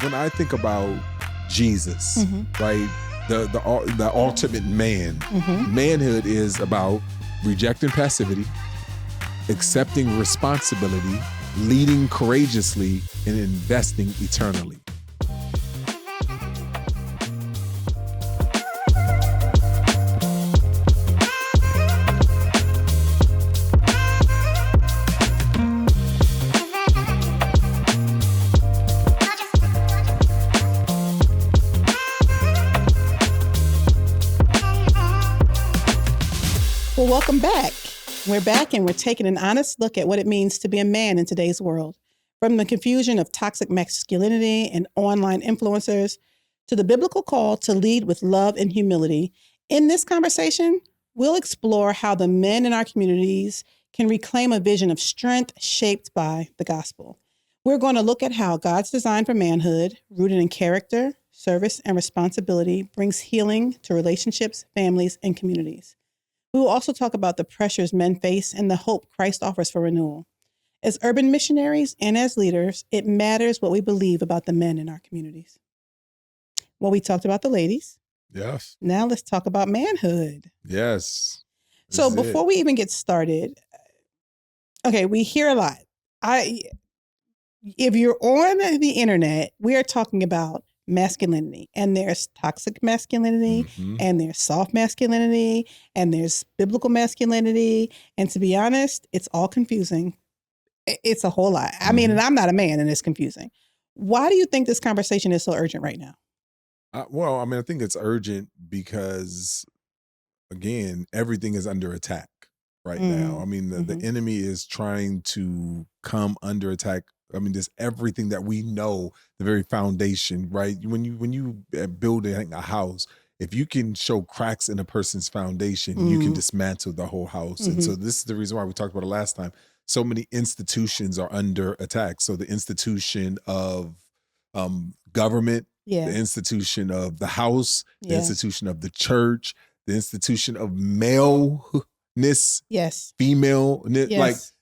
when I think about Jesus, right, the ultimate man, manhood is about rejecting passivity, accepting responsibility, leading courageously, and investing eternally. Well, welcome back. We're back and we're taking an honest look at what it means to be a man in today's world. From the confusion of toxic masculinity and online influencers to the biblical call to lead with love and humility. In this conversation, we'll explore how the men in our communities can reclaim a vision of strength shaped by the gospel. We're going to look at how God's design for manhood, rooted in character, service, and responsibility, brings healing to relationships, families, and communities. We will also talk about the pressures men face and the hope Christ offers for renewal. As urban missionaries and as leaders, it matters what we believe about the men in our communities. Well, we talked about the ladies. Yes. Now let's talk about manhood. Yes. So before we even get started, okay, we hear a lot. If you're on the internet, we are talking about masculinity, and there's toxic masculinity, and there's soft masculinity, and there's biblical masculinity. And to be honest, it's all confusing. It's a whole lot. I mean, and I'm not a man, and it's confusing. Why do you think this conversation is so urgent right now? Well, I mean, I think it's urgent because, again, everything is under attack right now. I mean, the enemy is trying to come under attack. I mean, there's everything that we know, the very foundation, right? When you build a house, if you can show cracks in a person's foundation, you can dismantle the whole house. And so this is the reason why we talked about it last time. So many institutions are under attack. So the institution of government, the institution of the house, the institution of the church, the institution of maleness, femaleness,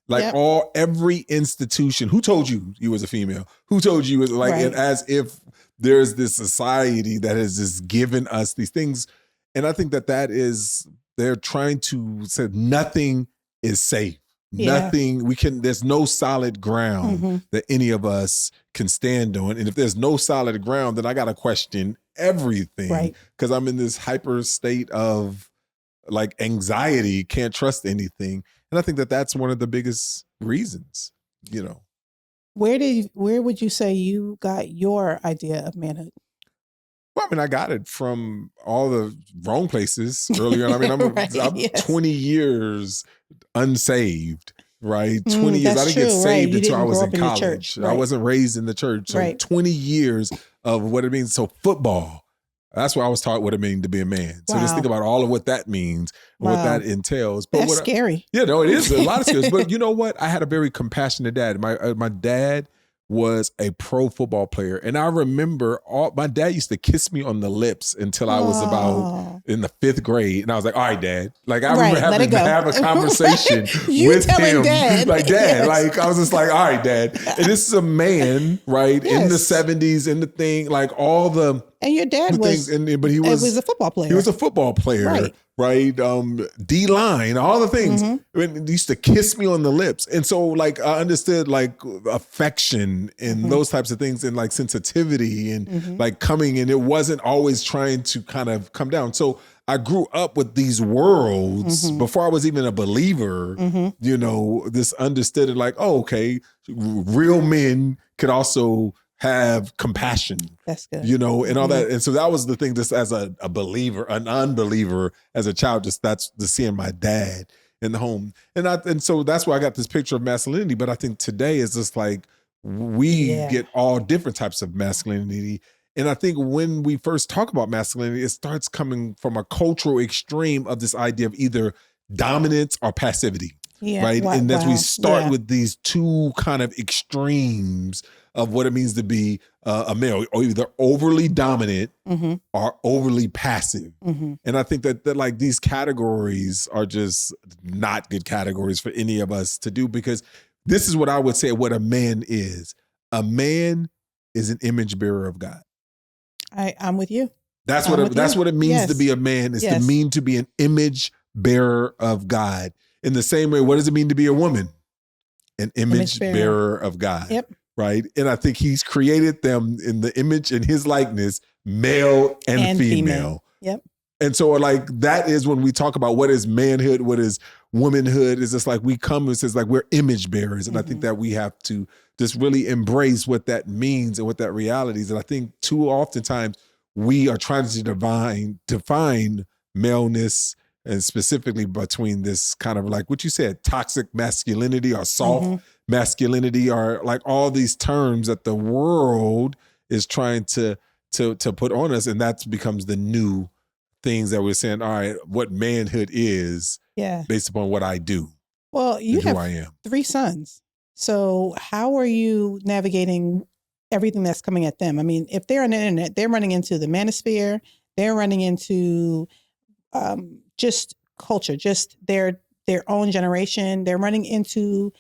every institution. Who told you was a female? Who told you was like, and as if there's this society that has just given us these things. And I think that is, they're trying to say nothing is safe. Nothing there's no solid ground that any of us can stand on. And if there's no solid ground, then I got to question everything because I'm in this hyper state of like anxiety, can't trust anything. And I think that's one of the biggest reasons, you know. Where would you say you got your idea of manhood? Well, I mean, I got it from all the wrong places earlier. I mean, I'm 20 years unsaved, right? 20 years. I didn't get saved until I was in college. I wasn't raised in the church. So 20 years of what it means. So football. That's what I was taught what it means to be a man. So just think about all of what that means, what that entails. But that's scary. It is a lot of scary. But you know what? I had a very compassionate dad. My dad was a pro football player. And I remember my dad used to kiss me on the lips until I was about in the 5th grade. And I was like, all right, Dad. Like I remember having to have a conversation with him. Dad. Like, Dad, like I was just like, all right, Dad. And this is a man, right? In the 70s, in the thing, like all the and your dad was, but he was a football player. He was a football player, right? D-line, all the things. And he used to kiss me on the lips. And so like I understood like affection and those types of things and like sensitivity and like coming, and it wasn't always trying to kind of come down. So I grew up with these worlds before I was even a believer, you know, this understood it like, oh, okay, real men could also have compassion. That's good. You know, and all that. And so that was the thing, just as a believer, an unbeliever as a child, just that's the seeing my dad in the home. And so that's why I got this picture of masculinity. But I think today is just like we get all different types of masculinity. And I think when we first talk about masculinity, it starts coming from a cultural extreme of this idea of either dominance or passivity. Right. And as we start with these two kind of extremes of what it means to be a male, or either overly dominant or overly passive. And I think that like these categories are just not good categories for any of us to do, because this is what I would say what a man is. A man is an image bearer of God. I'm with you. That's what it means to be a man, is to mean to be an image bearer of God. In the same way, what does it mean to be a woman? An image bearer of God. Yep. Right. And I think he's created them in the image and his likeness, male and female. Yep. And so like that is when we talk about what is manhood, what is womanhood, is just like we come and says like we're image bearers. And I think that we have to just really embrace what that means and what that reality is. And I think too oftentimes we are trying to define maleness, and specifically between this kind of like what you said, toxic masculinity or soft masculinity, or like all these terms that the world is trying to put on us. And that becomes the new things that we're saying, all right, what manhood is based upon what I do. Well, you have 3 sons. So how are you navigating everything that's coming at them? I mean, if they're on the internet, they're running into the manosphere, they're running into just culture, just their own generation. They're running into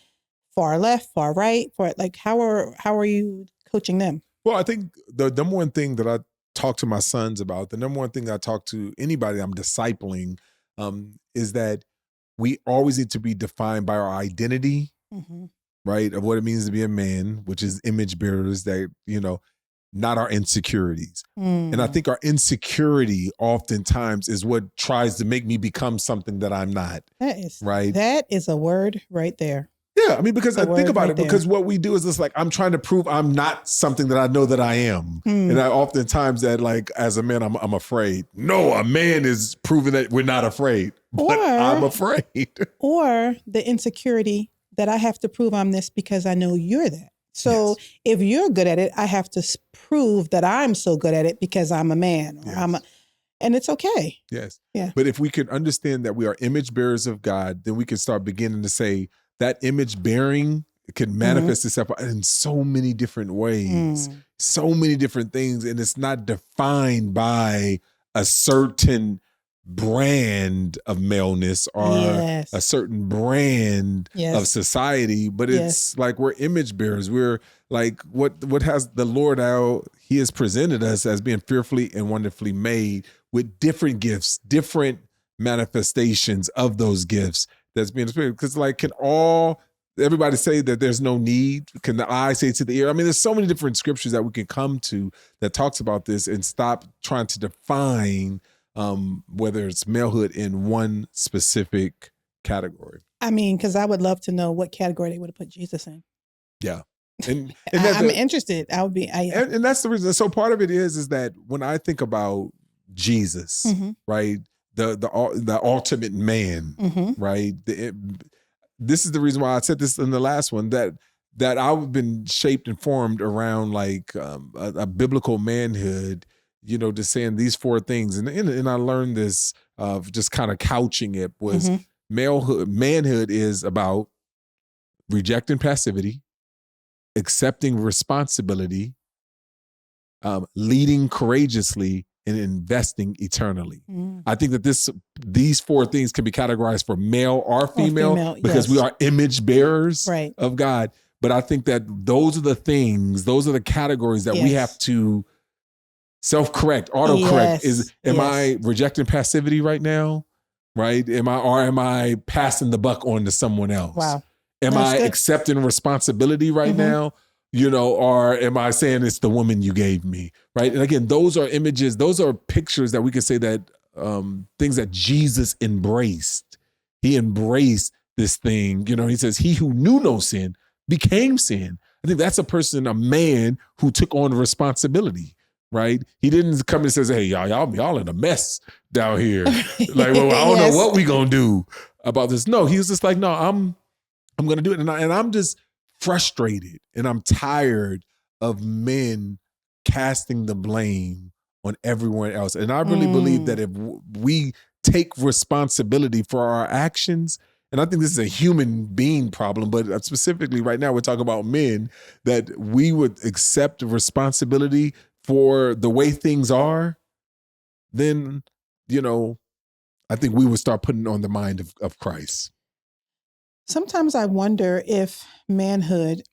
far left, far right. How are you coaching them? Well, I think the number one thing that I talk to my sons about, the number one thing I talk to anybody I'm discipling, is that we always need to be defined by our identity, right? Of what it means to be a man, which is image bearers, that, not our insecurities. And I think our insecurity oftentimes is what tries to make me become something that I'm not. Right. That is a word right there. Yeah, I mean, because I think about it, because what we do is it's like, I'm trying to prove I'm not something that I know that I am. And I oftentimes that like, as a man, I'm afraid. No, a man is proving that we're not afraid, but I'm afraid. Or the insecurity that I have to prove I'm this because I know you're that. So if you're good at it, I have to prove that I'm so good at it because I'm a man. Or and it's okay. Yes. Yeah. But if we can understand that we are image bearers of God, then we can start beginning to say, that image bearing can manifest itself in so many different ways, so many different things. And it's not defined by a certain brand of maleness or a certain brand of society, but it's like we're image bearers. We're like what has the Lord out, he has presented us as being fearfully and wonderfully made, with different gifts, different manifestations of those gifts that's being experienced. Because like, can everybody say that there's no need? Can the eye say to the ear? I mean, there's so many different scriptures that we can come to that talks about this, and stop trying to define whether it's malehood in one specific category. I mean, because I would love to know what category they would have put Jesus in. Yeah. And I'm interested. I would be. And that's the reason. So part of it is that when I think about Jesus, right, the ultimate man, right, this is the reason why I said this in the last one, that I've been shaped and formed around like a biblical manhood, just saying these 4 things. And I learned this of just kind of couching it was manhood is about rejecting passivity, accepting responsibility, leading courageously, and investing eternally. I think that these 4 things can be categorized for male or female because we are image bearers of God. But I think that those are the things, those are the categories that we have to self-correct, autocorrect. Am I rejecting passivity right now? Right? Am I passing the buck on to someone else? Wow. Am I accepting responsibility right now? Or am I saying it's the woman you gave me, right? And again, those are images, those are pictures that we can say that things that Jesus embraced. He embraced this thing, he says, he who knew no sin became sin. I think that's a man who took on responsibility, right? He didn't come and says, hey, y'all in a mess down here. Like, well, I don't know what we gonna do about this. No, he was just like, no, I'm gonna do it. And I'm just frustrated, and I'm tired of men casting the blame on everyone else. And I really believe that if we take responsibility for our actions, and I think this is a human being problem, but specifically right now we're talking about men, that we would accept responsibility for the way things are, then, I think we would start putting on the mind of Christ. Sometimes I wonder if manhood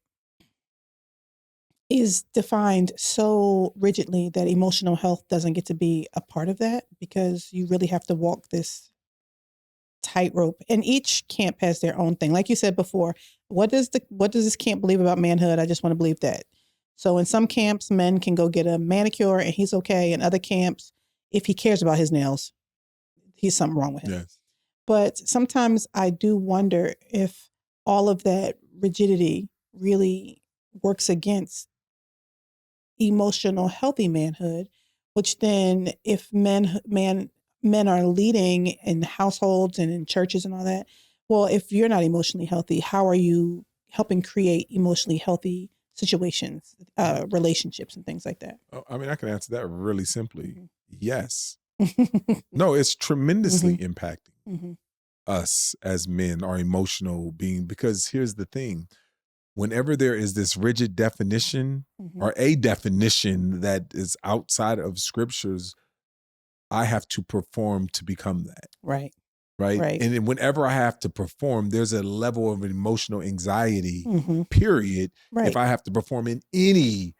is defined so rigidly that emotional health doesn't get to be a part of that, because you really have to walk this tightrope, and each camp has their own thing. Like you said before, what does this camp believe about manhood? I just want to believe that. So in some camps, men can go get a manicure and he's okay. In other camps, if he cares about his nails, he's something wrong with him. Yes. But sometimes I do wonder if all of that rigidity really works against emotional healthy manhood, which then if men are leading in households and in churches and all that, well, if you're not emotionally healthy, how are you helping create emotionally healthy situations, relationships and things like that? Oh, I mean, I can answer that really simply. Mhm. Yes. No, it's tremendously impacting Mm-hmm. us as men, our emotional being, because here's the thing. Whenever there is this rigid definition Mm-hmm. or a definition that is outside of scriptures, I have to perform to become that. Right. Right. Right. And then whenever I have to perform, there's a level of emotional anxiety, Mm-hmm. period. Right. If I have to perform in any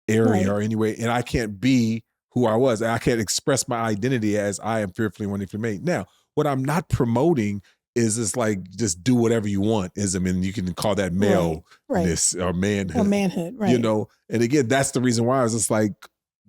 area Right. or any way, and I can't be who I was, I can't express my identity as I am fearfully and wonderfully made. Now, what I'm not promoting is this like just do whatever you want ism, and you can call that maleness or manhood. Or manhood, right. You know, and again, that's the reason why it's just like,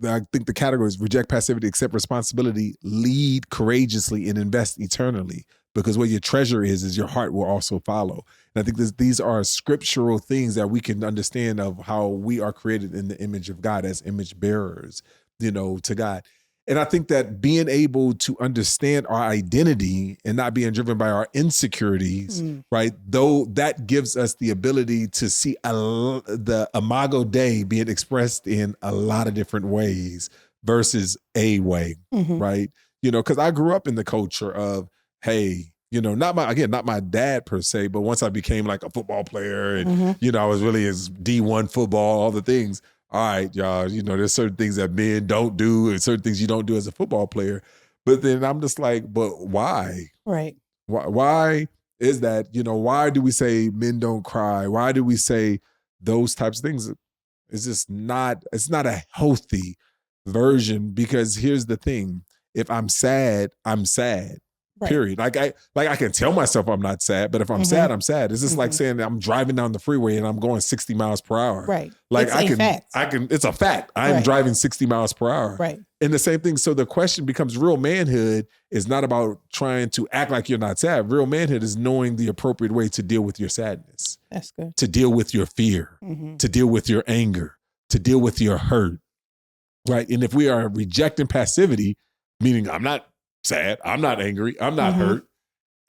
I think the category is reject passivity, accept responsibility, lead courageously, and invest eternally. Because where your treasure is your heart will also follow. And I think these are scriptural things that we can understand of how we are created in the image of God as image bearers, you know, to God. And I think that being able to understand our identity and not being driven by our insecurities, right? Though that gives us the ability to see the imago Dei being expressed in a lot of different ways versus a way, right? You know, because I grew up in the culture of, hey, you know, not my dad per se, but once I became like a football player and, you know, I was really as D1 football, all the things. All right, y'all, you know, there's certain things that men don't do and certain things you don't do as a football player. But then I'm just like, but why? Right. Why is that? You know, why do we say men don't cry? Why do we say those types of things? It's just not, it's not a healthy version, because here's the thing. If I'm sad, I'm sad. Right. Period. Like I can tell myself I'm not sad, but if I'm sad, I'm sad. It's just like saying I'm driving down the freeway and I'm going 60 miles per hour. Right. Like It's I a fact. can, it's a fact. I'm Right. driving 60 miles per hour. Right. And the same thing. So the question becomes, real manhood is not about trying to act like you're not sad. Real manhood is knowing the appropriate way to deal with your sadness. That's good. To deal with your fear, to deal with your anger, to deal with your hurt. Right. And if we are rejecting passivity, meaning I'm not sad, I'm not angry, I'm not hurt,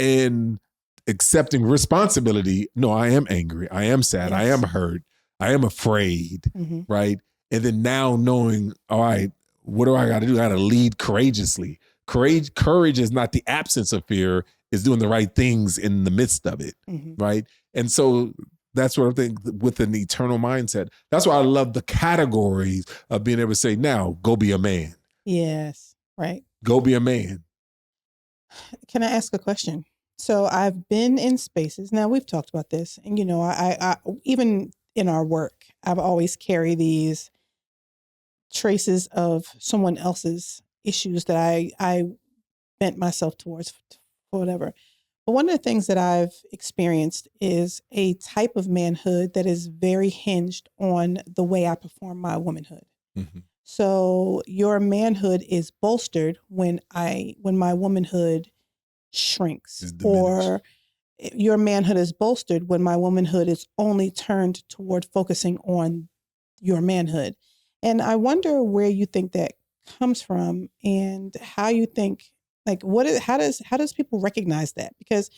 and accepting responsibility, no, I am angry, I am sad, I am hurt, I am afraid, right? And then now knowing, all right, what do I got to do? I got to lead courageously. Courage is not the absence of fear, it's doing the right things in the midst of it, right? And so that's what I think with an eternal mindset. That's why I love the categories of being able to say, now go be a man. Yes. Right. Go be a man. Can I ask a question? So I've been in spaces. Now we've talked about this, and you know, I even in our work, I've always carried these traces of someone else's issues that I bent myself towards for whatever. But one of the things that I've experienced is a type of manhood that is very hinged on the way I perform my womanhood. So your manhood is bolstered when my womanhood shrinks, or your manhood is bolstered when my womanhood is only turned toward focusing on your manhood. And I wonder where you think that comes from, and how you think, like, how does people recognize that? Because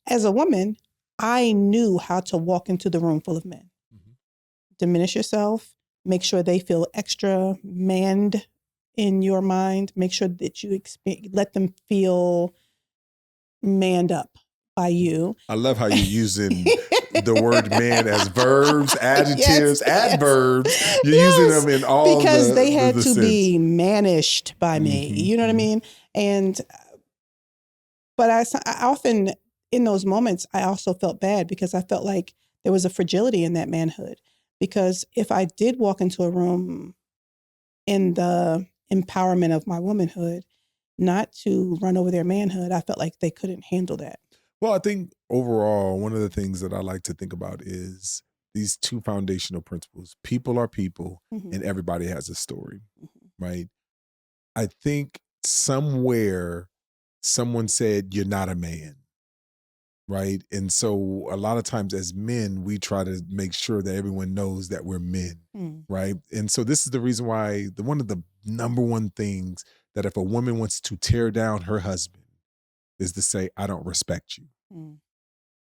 as a woman, I knew how to walk into the room full of men. Diminish yourself, make sure they feel extra manned in your mind, make sure that you let them feel manned up by you. I love how you're using the word man as verbs, adjectives, adverbs. You're using them in all because they had to sense. be manished by me. You know what I mean? And but I often in those moments I also felt bad, because I felt like there was a fragility in that manhood. Because if I did walk into a room in the empowerment of my womanhood, not to run over their manhood, I felt like they couldn't handle that. Well, I think overall, one of the things that I like to think about is these two foundational principles. People are people, and everybody has a story, right? I think somewhere someone said, you're not a man, right? And so a lot of times as men, we try to make sure that everyone knows that we're men, right? And so this is the reason why one of the number one things that if a woman wants to tear down her husband is to say, I don't respect you.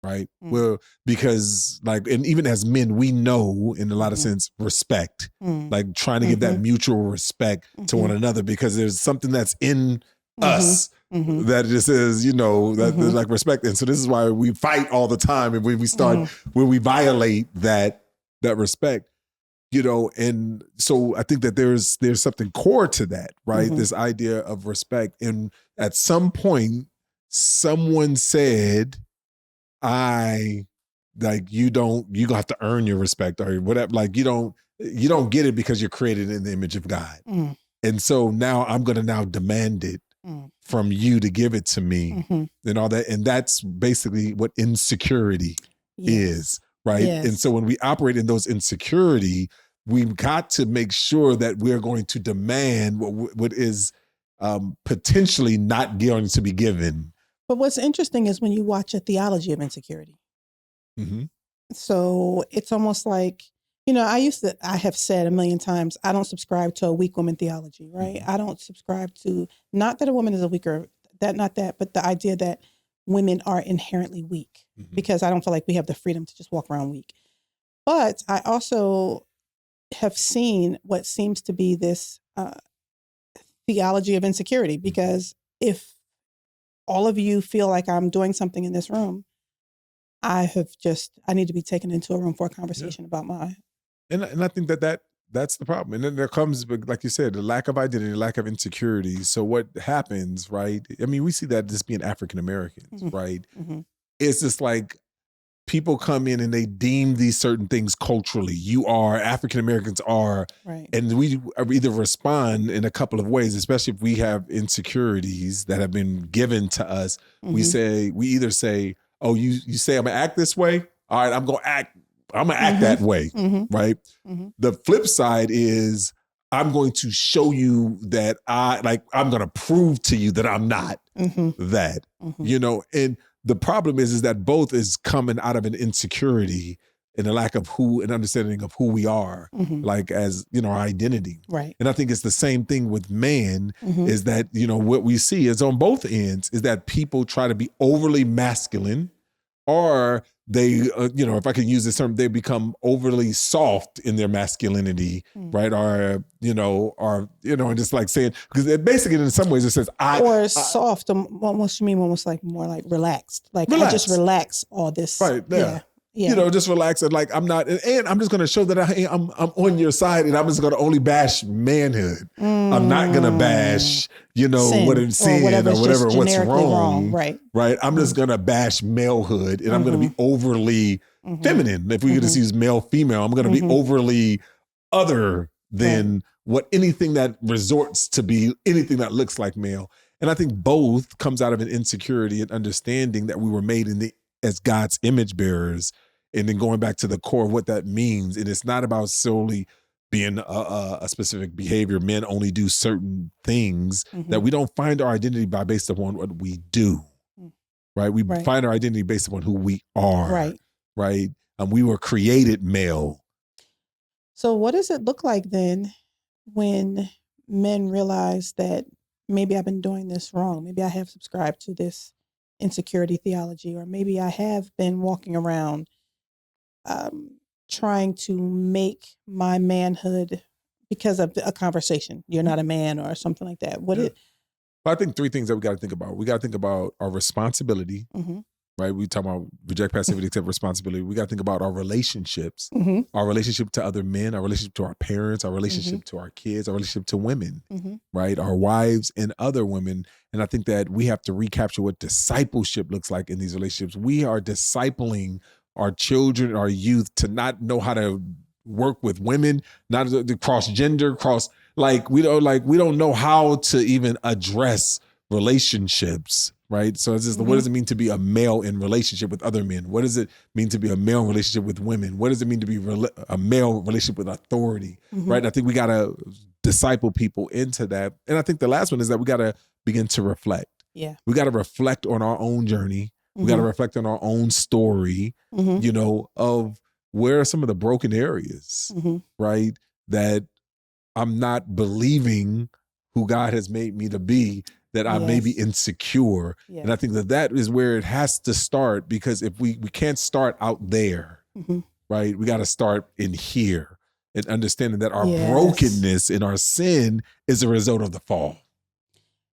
Right. Well, because like, and even as men, we know in a lot of sense, respect, like trying to give that mutual respect to one another, because there's something that's in us that just is, you know, that there's like respect. And so this is why we fight all the time. And when we start, when we violate that respect, you know, and so I think that there's something core to that, right? This idea of respect. And at some point, someone said, you gonna have to earn your respect or whatever. Like you don't get it because you're created in the image of God. And so now I'm going to now demand it from you to give it to me and all that. And that's basically what insecurity is, right? Yes. And so when we operate in those insecurity, we've got to make sure that we're going to demand what is potentially not going to be given. But what's interesting is when you watch a theology of insecurity. So it's almost like, you know, I have said a million times, I don't subscribe to a weak woman theology, right? I don't subscribe to, not that a woman is a weaker, but the idea that women are inherently weak, because I don't feel like we have the freedom to just walk around weak. But I also have seen what seems to be this theology of insecurity, because if all of you feel like I'm doing something in this room, I need to be taken into a room for a conversation about my. And I think that's the problem. And then there comes, like you said, the lack of identity, the lack of insecurity. So what happens, right? I mean, we see that just being African Americans, right? It's just like people come in and they deem these certain things culturally. African Americans are, right. And we either respond in a couple of ways, especially if we have insecurities that have been given to us. We either say, oh, you say I'm gonna act this way? All right, I'm gonna act that way, right? The flip side is I'm going to show you that I'm gonna prove to you that I'm not that, you know, and the problem is that both is coming out of an insecurity and a lack of an understanding of who we are, like as, you know, our identity. Right. And I think it's the same thing with men is that, you know, what we see is on both ends is that people try to be overly masculine, or they, you know, if I can use this term, they become overly soft in their masculinity, right? Or, and just like saying, because basically in some ways it says, soft, almost you mean almost like more like relaxed. Like I just relax all this. Right, yeah. You know, just relax and like I'm not, and I'm just going to show that I'm on your side, and I'm just going to only bash manhood. I'm not going to bash, you know, sin, what is sin or whatever what's wrong. Right. I'm just going to bash malehood, and I'm going to be overly feminine. If we could just use male, female, I'm going to be overly other than what anything that resorts to be anything that looks like male. And I think both comes out of an insecurity and understanding that we were made as God's image bearers, and then going back to the core of what that means. And it's not about solely being a specific behavior. Men only do certain things, that we don't find our identity based upon what we do, right? We find our identity based upon who we are, right? We were created male. So what does it look like then when men realize that maybe I've been doing this wrong? Maybe I have subscribed to this insecurity theology, or maybe I have been walking around trying to make my manhood because of a conversation. You're not a man or something like that. I think three things that we got to think about. We got to think about our responsibility, right? We talk about reject passivity, accept responsibility. We got to think about our relationships, our relationship to other men, our relationship to our parents, our relationship to our kids, our relationship to women, right? Our wives and other women. And I think that we have to recapture what discipleship looks like in these relationships. We are discipling our children, our youth, to not know how to work with women, not the cross gender, we don't know how to even address relationships, right? So it's just what does it mean to be a male in relationship with other men? What does it mean to be a male in relationship with women? What does it mean to be a male relationship with authority, right? And I think we got to disciple people into that. And I think the last one is that we got to begin to reflect. Yeah. We got to reflect on our own journey. We got to reflect on our own story, of where are some of the broken areas, right? That I'm not believing who God has made me to be, that I may be insecure. Yes. And I think that is where it has to start, because if we can't start out there, right? We got to start in here and understanding that our brokenness and our sin is a result of the fall.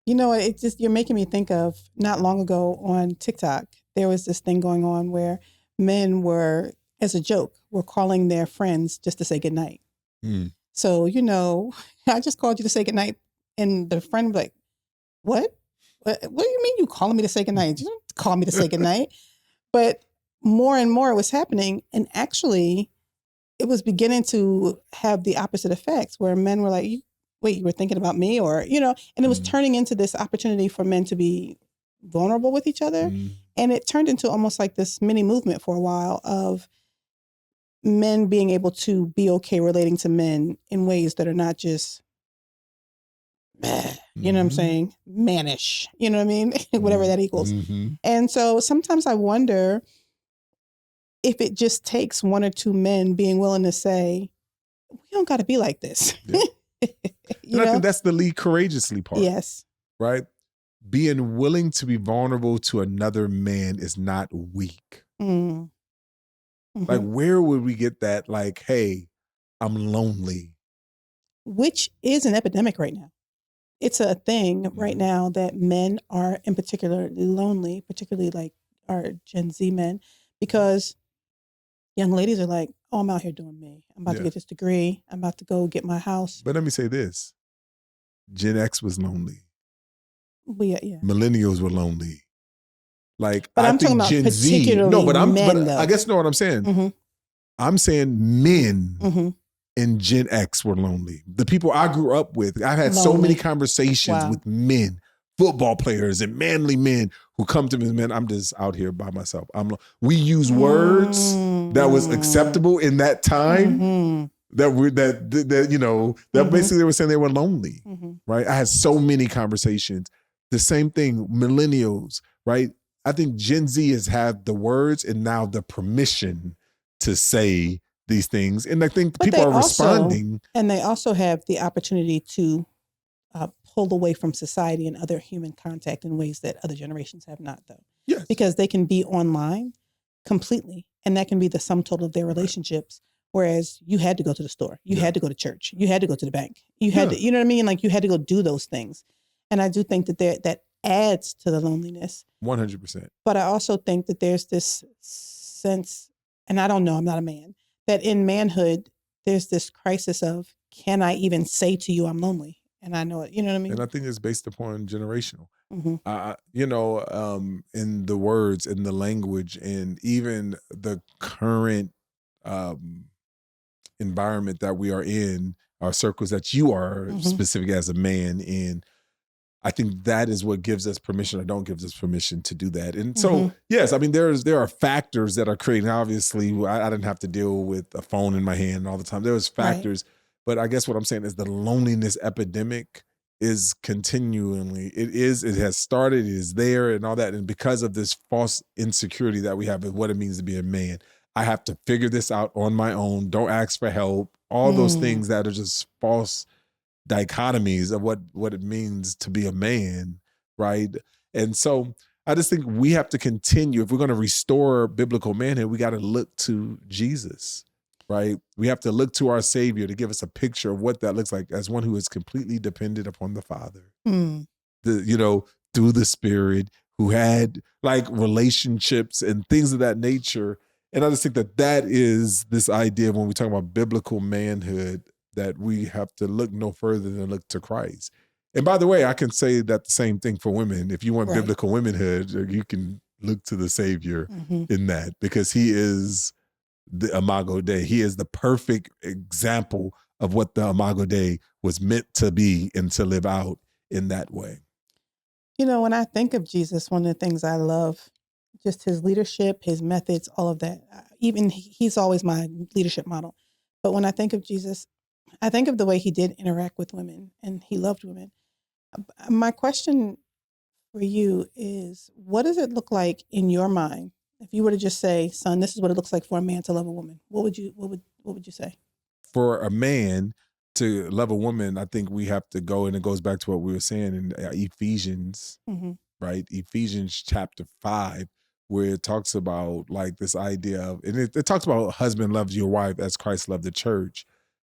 You know, you're making me think of not long ago on TikTok, there was this thing going on where men were, as a joke, were calling their friends just to say goodnight. So, I just called you to say goodnight. And the friend was like, what? What do you mean you calling me to say goodnight? You don't call me to say goodnight. But more and more it was happening. And actually, it was beginning to have the opposite effects where men were like, wait, you were thinking about me? Or, and it was turning into this opportunity for men to be vulnerable with each other. And it turned into almost like this mini movement for a while of men being able to be okay relating to men in ways that are not just, you know what I'm saying? Mannish, you know what I mean? Whatever that equals. And so sometimes I wonder if it just takes one or two men being willing to say, we don't got to be like this. Yeah. And I think that's the lead courageously part. Yes. Right? Being willing to be vulnerable to another man is not weak. Like, where would we get that? Like, hey, I'm lonely. Which is an epidemic right now. It's a thing right now that men are in particular lonely, particularly like our Gen Z men, because young ladies are like, oh, I'm out here doing me. I'm about to get this degree. I'm about to go get my house. But let me say this. Gen X was lonely. Yeah. Millennials were lonely. Like, but I I'm think talking about Gen Z. particularly No, but men, I guess you know what I'm saying. I'm saying men in Gen X were lonely. The people I grew up with, I've had so many conversations with men, football players and manly men who come to me, man, I'm just out here by myself. We use words that was acceptable in that time. That basically they were saying they were lonely, right? I had so many conversations. The same thing, millennials, right? I think Gen Z has had the words and now the permission to say these things. And I think people are responding. And they also have the opportunity to pull away from society and other human contact in ways that other generations have not, though. Yes. Because they can be online completely, and that can be the sum total of their relationships. Whereas you had to go to the store, you had to go to church, you had to go to the bank, you had to, you know what I mean? Like you had to go do those things. And I do think that that adds to the loneliness. 100%. But I also think that there's this sense, and I don't know, I'm not a man, that in manhood, there's this crisis of, can I even say to you I'm lonely? And I know it, you know what I mean? And I think it's based upon generational. In the words, in the language, and even the current environment that we are in, our circles that you are specific as a man in, I think that is what gives us permission or don't give us permission to do that. And so, yes, I mean, there are factors that are creating, obviously, I didn't have to deal with a phone in my hand all the time. There was factors, but I guess what I'm saying is the loneliness epidemic is continually, it has started, it is there and all that. And because of this false insecurity that we have of what it means to be a man, I have to figure this out on my own. Don't ask for help. All those things that are just false dichotomies of what it means to be a man, right? And so I just think we have to continue. If we're going to restore biblical manhood, we got to look to Jesus, right? We have to look to our Savior to give us a picture of what that looks like as one who is completely dependent upon the Father, through the Spirit, who had like relationships and things of that nature. And I just think that is this idea when we talk about biblical manhood, that we have to look no further than look to Christ. And by the way, I can say that the same thing for women. If you want biblical womanhood, you can look to the Savior in that, because he is the Imago Dei. He is the perfect example of what the Imago Dei was meant to be and to live out in that way. You know, when I think of Jesus, one of the things I love, just his leadership, his methods, all of that. Even he's always my leadership model. But when I think of Jesus, I think of the way he did interact with women and he loved women. My question for you is, what does it look like in your mind if you were to just say, son, this is what it looks like for a man to love a woman? What would you say? For a man to love a woman, I think we have to go, and it goes back to what we were saying in Ephesians, right? Ephesians chapter 5, where it talks about like this idea of, and it talks about husband loves your wife as Christ loved the church.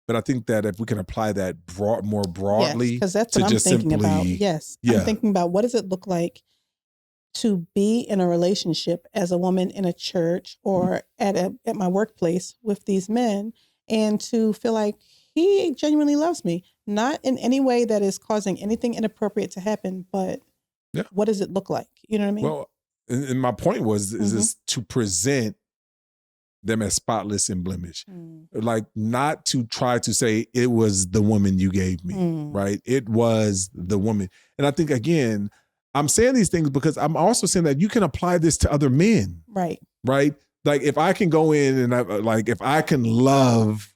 But I think that if we can apply that more broadly, because that's what I'm thinking about. Yes, I'm thinking about what does it look like to be in a relationship as a woman in a church or at my workplace with these men, and to feel like he genuinely loves me, not in any way that is causing anything inappropriate to happen, but what does it look like? You know what I mean? Well, and my point was, is this to present them as spotless and blemish. Like, not to try to say it was the woman you gave me, right? It was the woman. And I think, again, I'm saying these things because I'm also saying that you can apply this to other men. Right. Right? Like, if I can go in and if I can love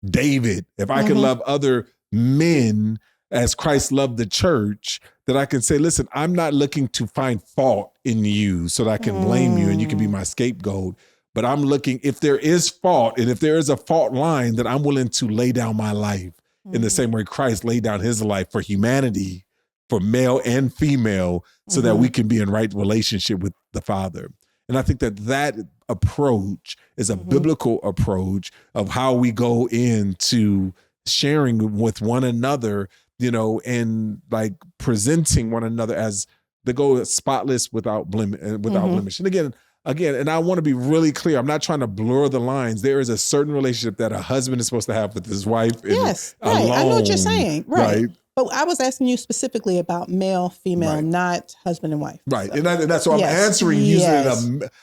David, if I can love other men as Christ loved the church, that I can say, listen, I'm not looking to find fault in you so that I can blame you and you can be my scapegoat. But I'm looking, if there is fault and if there is a fault line, that I'm willing to lay down my life in the same way Christ laid down his life for humanity, for male and female, so that we can be in right relationship with the Father. And I think that approach is a biblical approach of how we go into sharing with one another, you know, and like presenting one another as the goal is spotless without blemish. And again, and I want to be really clear. I'm not trying to blur the lines. There is a certain relationship that a husband is supposed to have with his wife. Yes, right. Alone, I know what you're saying. Right. But I was asking you specifically about male, female, not husband and wife. Right. So. And that's why I'm answering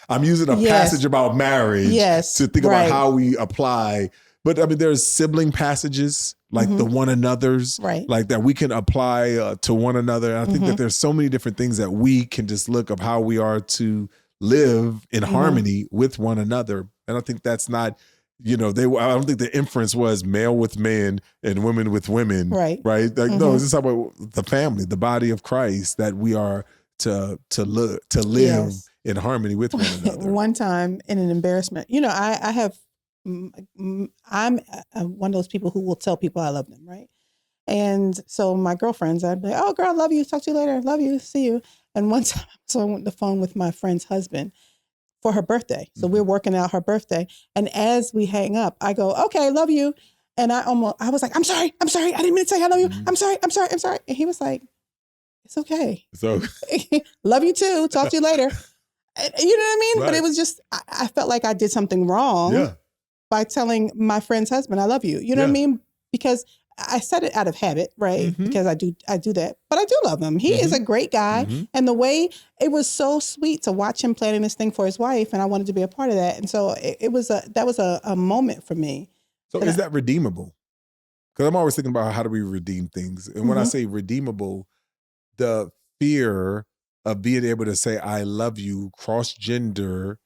I'm using a passage about marriage to think about how we apply. But I mean, there's sibling passages like the one another's, like that we can apply to one another. And I think that there's so many different things that we can just look of how we are to live in harmony with one another. And I think that's not, you know, I don't think the inference was male with men and women with women. Right. Like, no, it's just about the family, the body of Christ, that we are to live in harmony with one another. One time in an embarrassment, you know, I'm one of those people who will tell people I love them. Right. And so my girlfriends, I'd be like, oh girl, I love you. Talk to you later. Love you. See you. And one time, so I went on the phone with my friend's husband for her birthday. So we're working out her birthday. And as we hang up, I go, okay, love you. And I was like, I'm sorry. I didn't mean to say I love you. I'm sorry. And he was like, it's okay. So love you too. Talk to you later. You know what I mean? Right. But it was just, I felt like I did something wrong by telling my friend's husband, I love you. You know what I mean? Because I said it out of habit, right? Because I do that, but I do love him. He is a great guy. And the way it was so sweet to watch him planning this thing for his wife. And I wanted to be a part of that. And so that was a moment for me. So is that redeemable? Because I'm always thinking about how do we redeem things. And when I say redeemable, the fear of being able to say, I love you, cross-gender,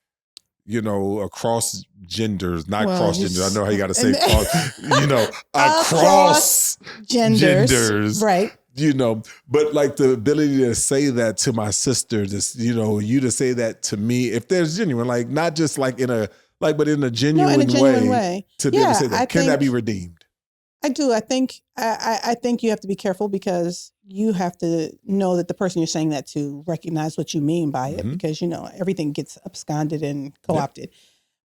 you know, across genders, not cross genders. I know how you got to say cross, you know, across genders. Right. You know, but like the ability to say that to my sister, just, you know, you to say that to me, if there's genuine, like not just like but in a genuine, way to be able to say that. Can that be redeemed? I do. I think you have to be careful because you have to know that the person you're saying that to recognize what you mean by it, because, you know, everything gets absconded and co-opted,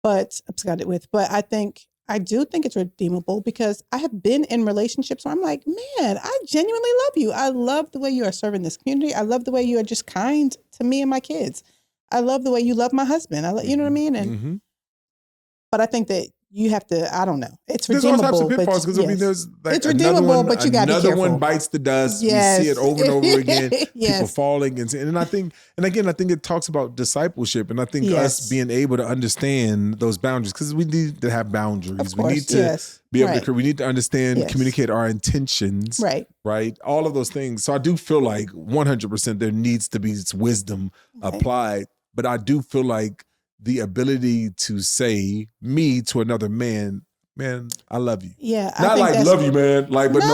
but I do think it's redeemable because I have been in relationships where I'm like, man, I genuinely love you. I love the way you are serving this community. I love the way you are just kind to me and my kids. I love the way you love my husband. You know what I mean? And but I think that you have to, I don't know. It's there's all redeemable. types of pitfalls because I mean, there's like it's redeemable, but you got to be another careful. one bites the dust. Yes. We see it over and over again. Yes. People falling and I think, and again, I think it talks about discipleship, and I think us being able to understand those boundaries, because we need to have boundaries. Of course, we need to be able to. We need to understand, communicate our intentions. Right. All of those things. So I do feel like 100% there needs to be wisdom applied, but I do feel like the ability to say me to another man, I love you. Yeah. Not like love you, man. Like, but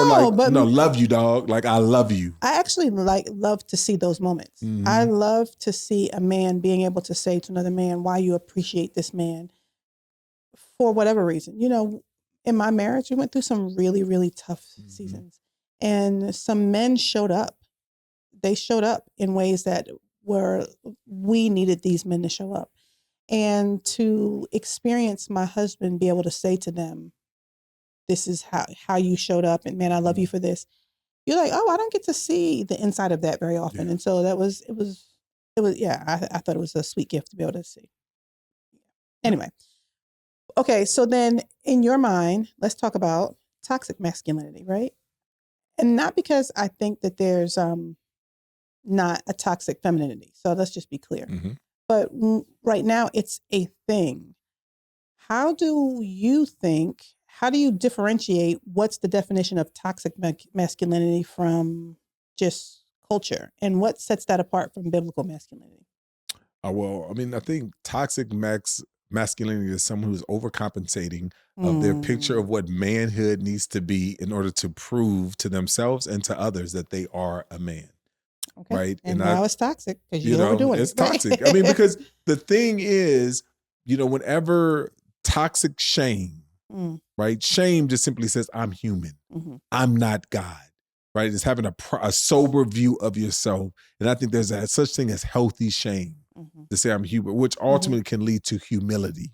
no, love you, dog. Like, I love you. I actually love to see those moments. Mm-hmm. I love to see a man being able to say to another man why you appreciate this man for whatever reason. You know, in my marriage, we went through some really, really tough seasons, and some men showed up. They showed up in ways that we needed these men to show up. And to experience my husband be able to say to them, this is how you showed up, and man, I love you for this. You're like, oh, I don't get to see the inside of that very often. And so it was, I thought it was a sweet gift to be able to see. Anyway. Okay. So then in your mind, let's talk about toxic masculinity, right? And not because I think that there's not a toxic femininity. So let's just be clear. Mm-hmm. But right now it's a thing. How do you differentiate what's the definition of toxic masculinity from just culture? And what sets that apart from biblical masculinity? Well, I mean, I think toxic masculinity is someone who's overcompensating of their picture of what manhood needs to be in order to prove to themselves and to others that they are a man. Okay. Right. And now it's toxic because you're overdoing it. It's toxic. I mean, because the thing is, whenever toxic shame, right? Shame just simply says, I'm human. Mm-hmm. I'm not God. Right. It's having a sober view of yourself. And I think there's such thing as healthy shame to say I'm human, which ultimately can lead to humility.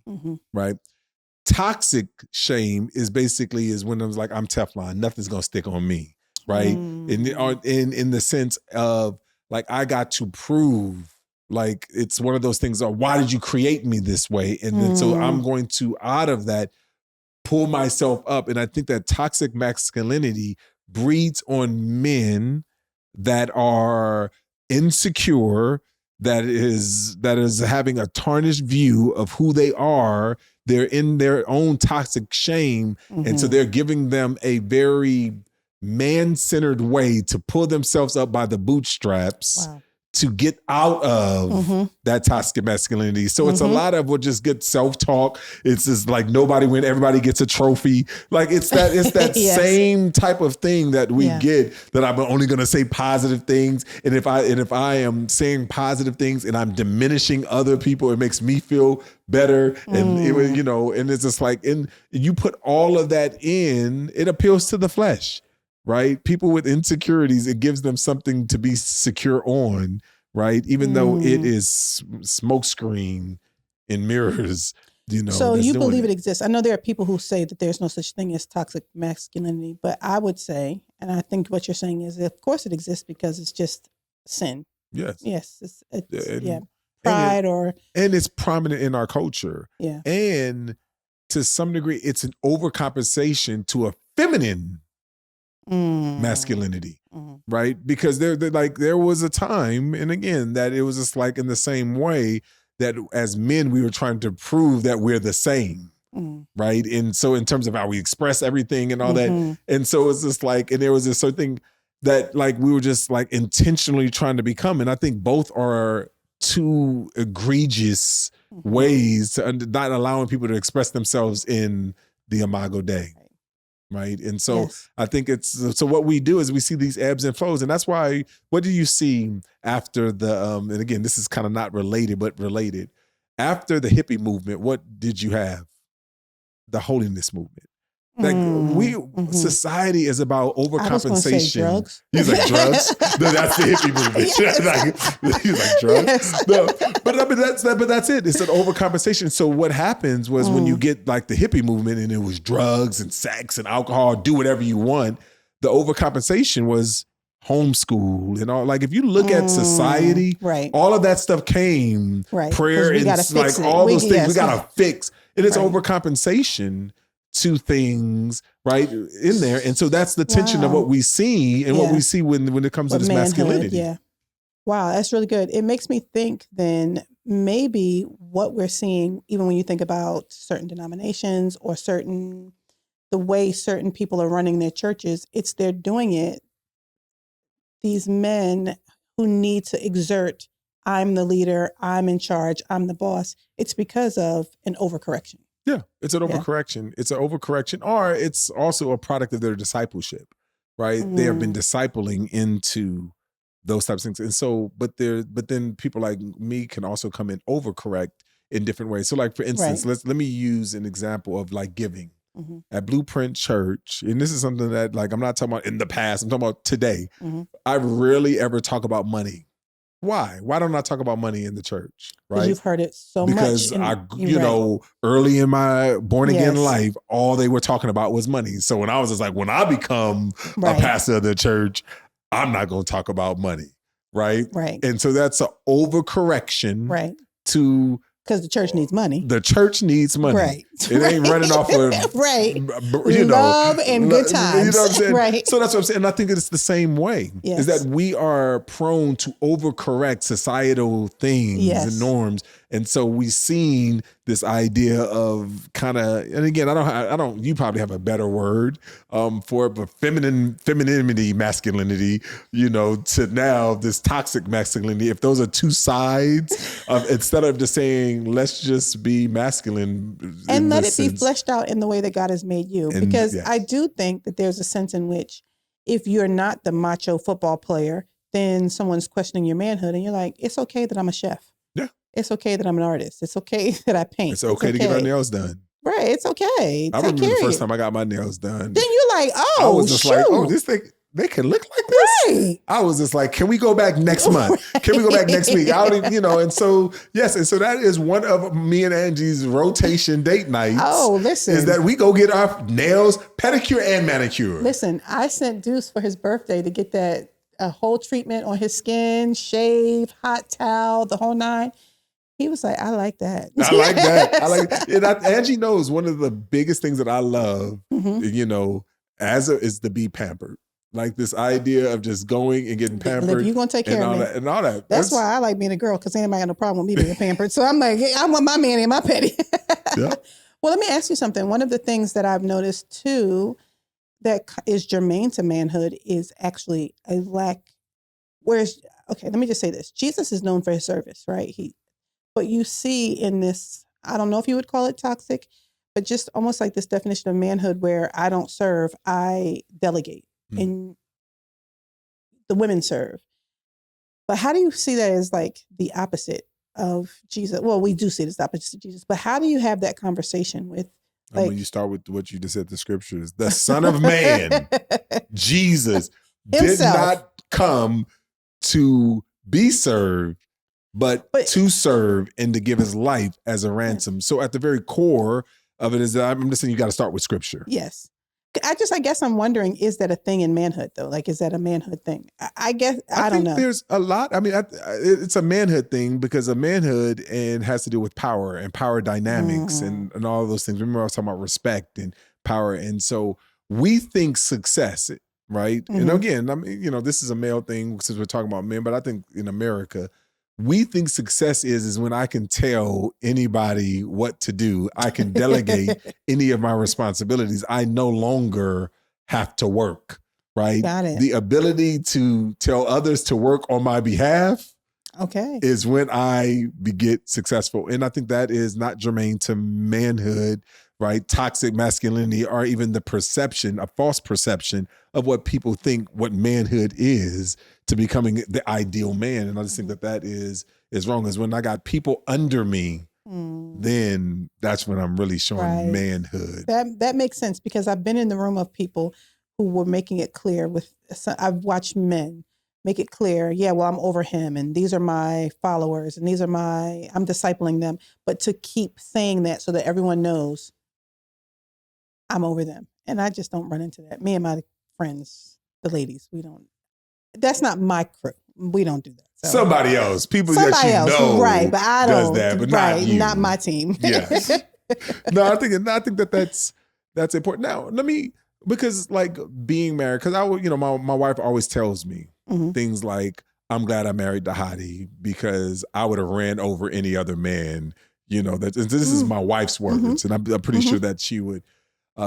Right. Toxic shame is when I was like, I'm Teflon, nothing's going to stick on me. Right. In the sense of like, I got to prove, like, it's one of those things of why did you create me this way? And then so I'm going to, out of that, pull myself up. And I think that toxic masculinity breeds on men that are insecure, that is having a tarnished view of who they are. They're in their own toxic shame. And so they're giving them a very man-centered way to pull themselves up by the bootstraps to get out of that toxic masculinity. So it's a lot of just good self-talk. It's just like nobody win, everybody gets a trophy. Like it's that yes. same type of thing that we get, that I'm only going to say positive things. And if I am saying positive things and I'm diminishing other people, it makes me feel better. And and it's just like, and you put all of that in, it appeals to the flesh. Right? People with insecurities, it gives them something to be secure on, right? Even though it is smokescreen and mirrors, So you believe it exists. I know there are people who say that there's no such thing as toxic masculinity, but I would say, and I think what you're saying is, of course it exists because it's just sin. Yes. Yes. Pride and it's prominent in our culture. Yeah. And to some degree, it's an overcompensation to a feminine masculinity, right? Because there was a time, and again, that it was just like in the same way that as men, we were trying to prove that we're the same, right? And so in terms of how we express everything and all that, and so it's just like, and there was this certain thing that like we were just like intentionally trying to become, and I think both are two egregious ways to not allowing people to express themselves in the Imago Dei. Right. And so I think so what we do is we see these ebbs and flows. And that's why, what do you see after the, and again, this is kind of not related, but related. After the hippie movement, what did you have? The holiness movement. Like society is about overcompensation. I was gonna say drugs. He's like drugs. No, that's the hippie movement. Yes. He's like drugs. Yes. No, but that's it. It's an overcompensation. So what happens was when you get like the hippie movement and it was drugs and sex and alcohol, do whatever you want. The overcompensation was homeschool and all. Like if you look at society, right. all of that stuff came right. prayer and like all those things we gotta fix. And it's overcompensation to things right in there. And so that's the tension of what we see and what we see when it comes to this masculinity. Yeah. Wow, that's really good. It makes me think then maybe what we're seeing, even when you think about certain denominations or the way certain people are running their churches, they're doing it. These men who need to exert, I'm the leader, I'm in charge, I'm the boss. It's because of an overcorrection. Yeah, it's an overcorrection. Yeah. It's an overcorrection, or it's also a product of their discipleship, right? They have been discipling into those types of things. And so, but then people like me can also come in overcorrect in different ways. So like, for instance, let me use an example of like giving. At Blueprint Church, and this is something that like I'm not talking about in the past, I'm talking about today. I rarely ever talk about money. Why? Why don't I talk about money in the church? Right? Because you've heard it so because much. Because you know, early in my born again life, all they were talking about was money. So when I was just like, when I become a pastor of the church, I'm not going to talk about money. Right. And so that's an overcorrection to. Because the church needs money. The church needs money. Right. It ain't running off of love and good times. You know what I'm saying? Right. So that's what I'm saying. And I think it's the same way. Yes. Is that we are prone to overcorrect societal things and norms. And so we've seen this idea of kind of, and again, I don't, you probably have a better word for it, but femininity, masculinity, you know, to now this toxic masculinity. If those are two sides of, instead of just saying, let's just be masculine. And let it be fleshed out in the way that God has made you. Because I do think that there's a sense in which if you're not the macho football player, then someone's questioning your manhood and you're like, it's okay that I'm a chef. It's okay that I'm an artist. It's okay that I paint. It's okay to get our nails done. Right. It's okay. I remember the first time I got my nails done. Then you're like, oh, I was just like, oh, this thing, they can look like this. Right. I was just like, can we go back next month? Can we go back next week? I don't even, you know, and so, yes. And so that is one of me and Angie's rotation date nights. Oh, listen. Is that we go get our nails, pedicure and manicure. Listen, I sent Deuce for his birthday to get a whole treatment on his skin, shave, hot towel, the whole nine. He was like, I like that. I like that. I like it. And Angie knows one of the biggest things that I love, you know, is to be pampered. Like this idea of just going and getting pampered. You're going to take care of me. And all that. That's why I like being a girl, because anybody got no problem with me being pampered. So I'm like, hey, I want my man and my petty. Yeah. Well, let me ask you something. One of the things that I've noticed too that is germane to manhood is actually a lack. Okay, let me just say this. Jesus is known for his service, right? But you see in this, I don't know if you would call it toxic, but just almost like this definition of manhood where I don't serve, I delegate. And the women serve. But how do you see that as like the opposite of Jesus? Well, we do see it as the opposite of Jesus, but how do you have that conversation with like, when you start with what you just said, the scriptures, the Son of Man, Jesus, did not come to be served, but to serve and to give his life as a ransom. So at the very core of it is that I'm just saying you got to start with scripture. Yes. I guess I'm wondering, is that a thing in manhood though? Like, is that a manhood thing? I guess, I don't know. There's a lot. I mean, it's a manhood thing because a manhood and has to do with power and power dynamics and all of those things. Remember I was talking about respect and power. And so we think success, right? And again, I mean, you know, this is a male thing since we're talking about men, but I think in America, we think success is when I can tell anybody what to do. I can delegate any of my responsibilities. I no longer have to work, right? Got it. The ability to tell others to work on my behalf is when I get successful. And I think that is not germane to manhood, right? Toxic masculinity, or even the perception, a false perception of what people think what manhood is to becoming the ideal man. And I just think that is wrong. Is when I got people under me, then that's when I'm really showing manhood. That makes sense, because I've been in the room of people who were making it clear I've watched men make it clear, yeah, well, I'm over him and these are my followers and I'm discipling them. But to keep saying that so that everyone knows I'm over them. And I just don't run into that. Me and my friends, the ladies, we don't. That's not my crew. We don't do that. So. Somebody else, people that you know, right? But I don't. Does that, but right, not you. Not my team. Yes. No, I think that's important. Now, because like being married, because my wife always tells me things like, "I'm glad I married Dhati because I would have ran over any other man." This is my wife's words, and I'm pretty sure that she would.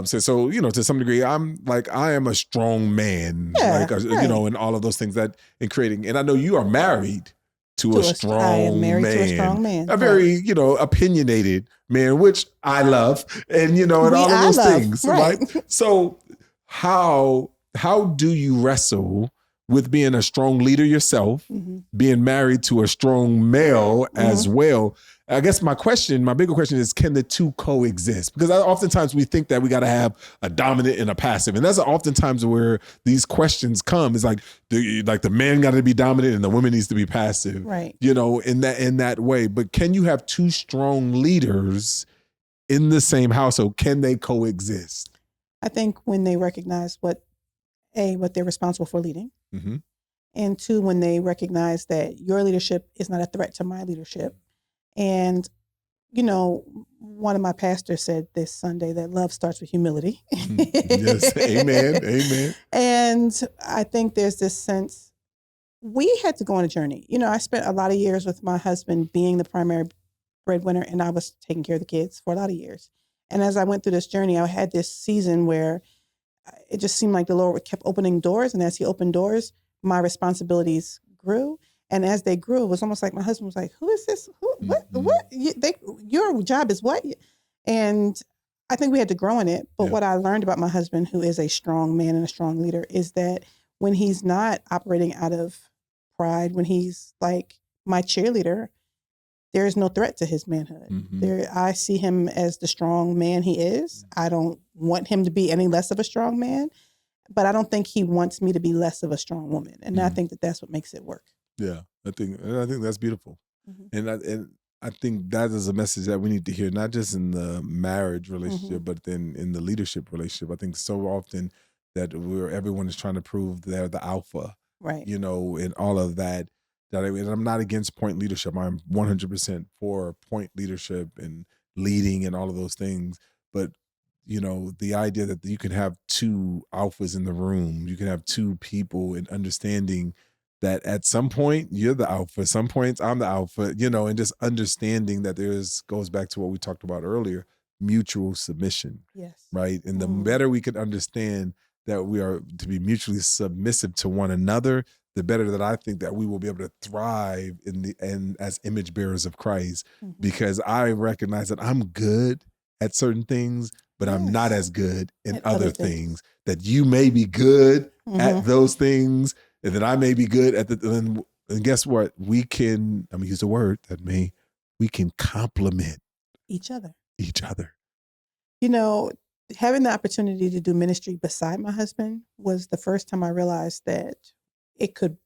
So to some degree, I am a strong man, right. And all of those things that in creating. And I know you are married to a strong man. I am married to a strong man, a very opinionated man, which I love, and and all of those things, right? So how do you wrestle with being a strong leader yourself, being married to a strong male as well? I guess my bigger question is, can the two coexist? Because oftentimes we think that we got to have a dominant and a passive. And that's oftentimes where these questions come. It's like the man got to be dominant and the woman needs to be passive, right? In that way. But can you have two strong leaders in the same household? Can they coexist? I think when they recognize what they're responsible for leading, and two, when they recognize that your leadership is not a threat to my leadership. And, one of my pastors said this Sunday that love starts with humility. Yes, amen. And I think there's this sense, we had to go on a journey. I spent a lot of years with my husband being the primary breadwinner, and I was taking care of the kids for a lot of years. And as I went through this journey, I had this season where it just seemed like the Lord kept opening doors. And as he opened doors, my responsibilities grew. And as they grew, it was almost like my husband was like, "Who is this? What? Your job is what?" And I think we had to grow in it. But what I learned about my husband, who is a strong man and a strong leader, is that when he's not operating out of pride, when he's like my cheerleader, there is no threat to his manhood. I see him as the strong man he is. I don't want him to be any less of a strong man, but I don't think he wants me to be less of a strong woman. And I think that that's what makes it work. Yeah, I think that's beautiful, and I think that is a message that we need to hear, not just in the marriage relationship, but then in the leadership relationship. I think so often that everyone is trying to prove they're the alpha, right? And all of that. And I'm not against point leadership. I'm 100% for point leadership and leading and all of those things. But the idea that you can have two alphas in the room, you can have two people, and understanding that at some point you're the alpha, some points I'm the alpha, and just understanding that goes back to what we talked about earlier, mutual submission. Yes. Right. And the better we can understand that we are to be mutually submissive to one another, the better that I think that we will be able to thrive as image bearers of Christ, because I recognize that I'm good at certain things, but I'm not as good in other things. That you may be good at those things, and that I may be good at and guess what? We can, I'm gonna use a word we can complement each other. Having the opportunity to do ministry beside my husband was the first time I realized that it could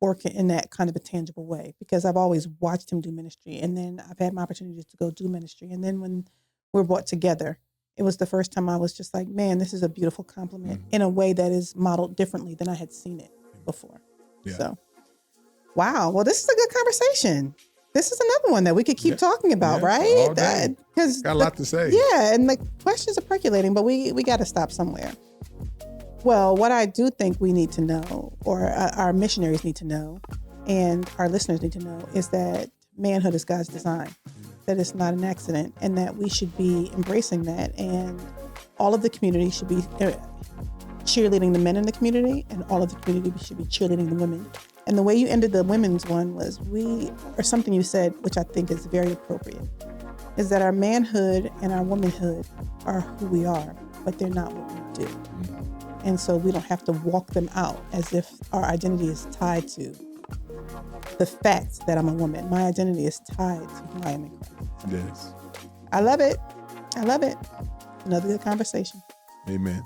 work in that kind of a tangible way, because I've always watched him do ministry, and then I've had my opportunity to go do ministry. And then when we're brought together, it was the first time I was just like, man, this is a beautiful compliment in a way that is modeled differently than I had seen it before. Yeah. So, wow. Well, this is a good conversation. This is another one that we could keep talking about, right? Because got a lot to say. Yeah, and the questions are percolating, but we got to stop somewhere. Well, what I do think we need to know, or our missionaries need to know, and our listeners need to know, is that manhood is God's design, that it's not an accident, and that we should be embracing that. And all of the community should be cheerleading the men in the community, and all of the community should be cheerleading the women. And the way you ended the women's one was something you said, which I think is very appropriate, is that our manhood and our womanhood are who we are, but they're not what we do. And so we don't have to walk them out as if our identity is tied to the fact that I'm a woman. My identity is tied to who I am in Christ. Yes. I love it. Another good conversation. Amen.